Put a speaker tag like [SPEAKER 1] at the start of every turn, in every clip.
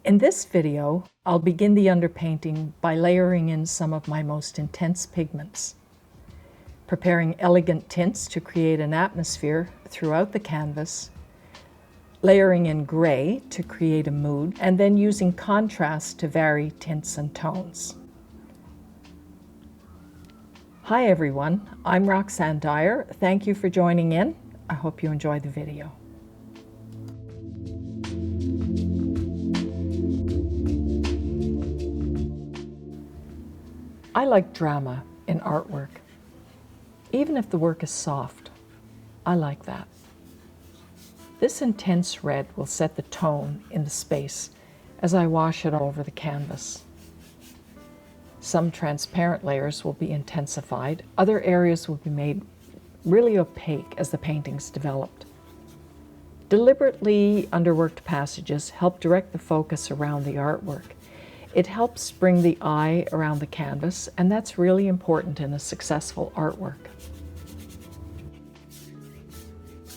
[SPEAKER 1] In this video, I'll begin the underpainting by layering in some of my most intense pigments, preparing elegant tints to create an atmosphere throughout the canvas, layering in gray to create a mood, and then using contrast to vary tints and tones. Hi everyone, I'm Roxanne Dyer. Thank you for joining in. I hope you enjoy the video. I like drama in artwork. Even if the work is soft, I like that. This intense red will set the tone in the space as I wash it over the canvas. Some transparent layers will be intensified, other areas will be made really opaque as the painting's developed. Deliberately underworked passages help direct the focus around the artwork. It helps bring the eye around the canvas, and that's really important in a successful artwork.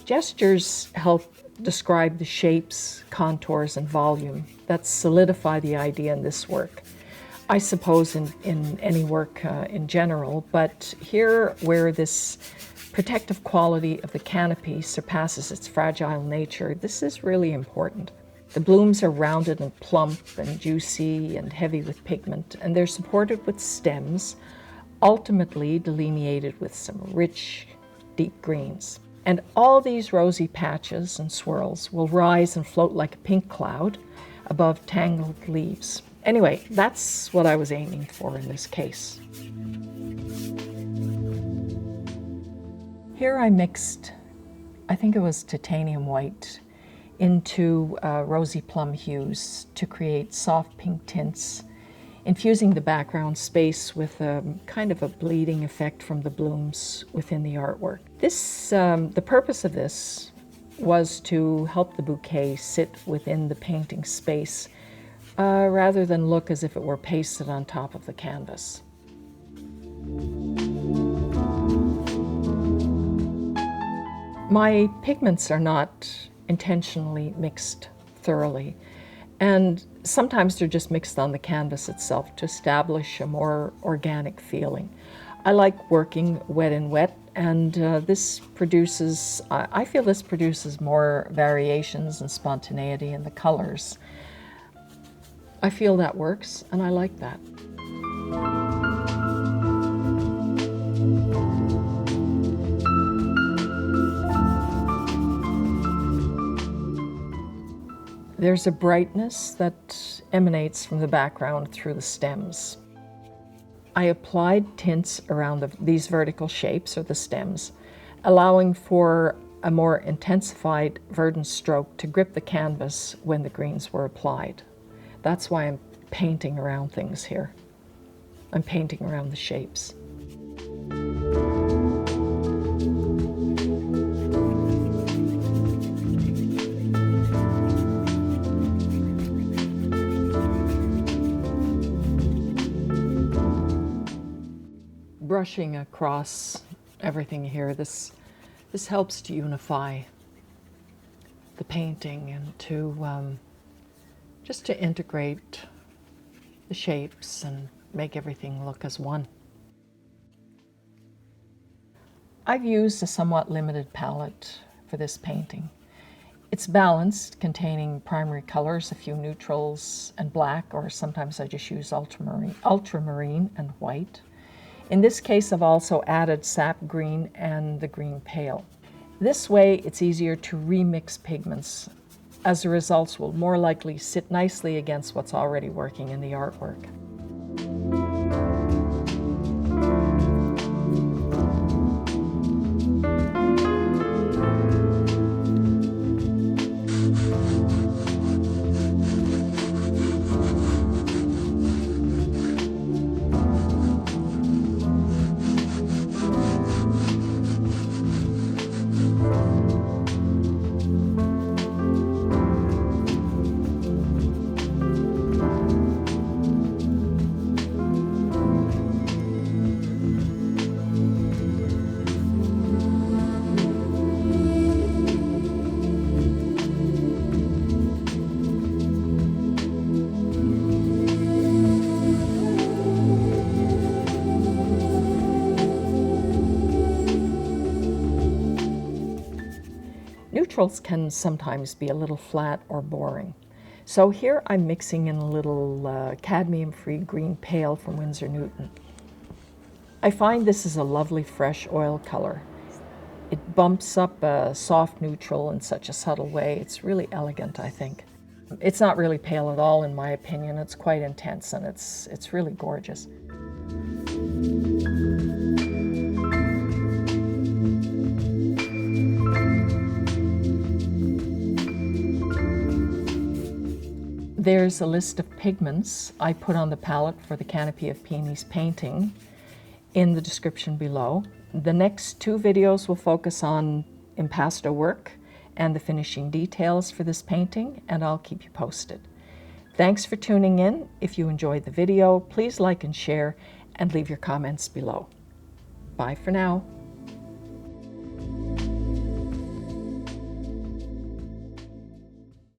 [SPEAKER 1] Gestures help describe the shapes, contours, and volume that solidify the idea in this work. I suppose in any work in general, but here where this protective quality of the canopy surpasses its fragile nature, this is really important. The blooms are rounded and plump and juicy and heavy with pigment, and they're supported with stems, ultimately delineated with some rich, deep greens. And all these rosy patches and swirls will rise and float like a pink cloud above tangled leaves. Anyway, that's what I was aiming for in this case. Here I mixed, I think it was titanium white, into rosy plum hues to create soft pink tints, infusing the background space with a kind of a bleeding effect from the blooms within the artwork. The purpose of this was to help the bouquet sit within the painting space rather than look as if it were pasted on top of the canvas. My pigments are not intentionally mixed thoroughly, and sometimes they're just mixed on the canvas itself to establish a more organic feeling. I like working wet and wet, and I feel this produces more variations and spontaneity in the colors. I feel that works, and I like that. There's a brightness that emanates from the background through the stems. I applied tints around these vertical shapes, or the stems, allowing for a more intensified verdant stroke to grip the canvas when the greens were applied. That's why I'm painting around things here. I'm painting around the shapes. Brushing across everything here, this helps to unify the painting and to just to integrate the shapes and make everything look as one. I've used a somewhat limited palette for this painting. It's balanced, containing primary colors, a few neutrals and black, or sometimes I just use ultramarine and white. In this case, I've also added sap green and the green pale. This way, it's easier to remix pigments, as the results will more likely sit nicely against what's already working in the artwork. neutrals can sometimes be a little flat or boring. So here I'm mixing in a little cadmium-free green pale from Winsor Newton. I find this is a lovely fresh oil color. It bumps up a soft neutral in such a subtle way. It's really elegant, I think. It's not really pale at all, in my opinion. It's quite intense, and it's really gorgeous. There's a list of pigments I put on the palette for the Canopy of Peonies painting in the description below. The next 2 videos will focus on impasto work and the finishing details for this painting, and I'll keep you posted. Thanks for tuning in. If you enjoyed the video, please like and share and leave your comments below. Bye for now.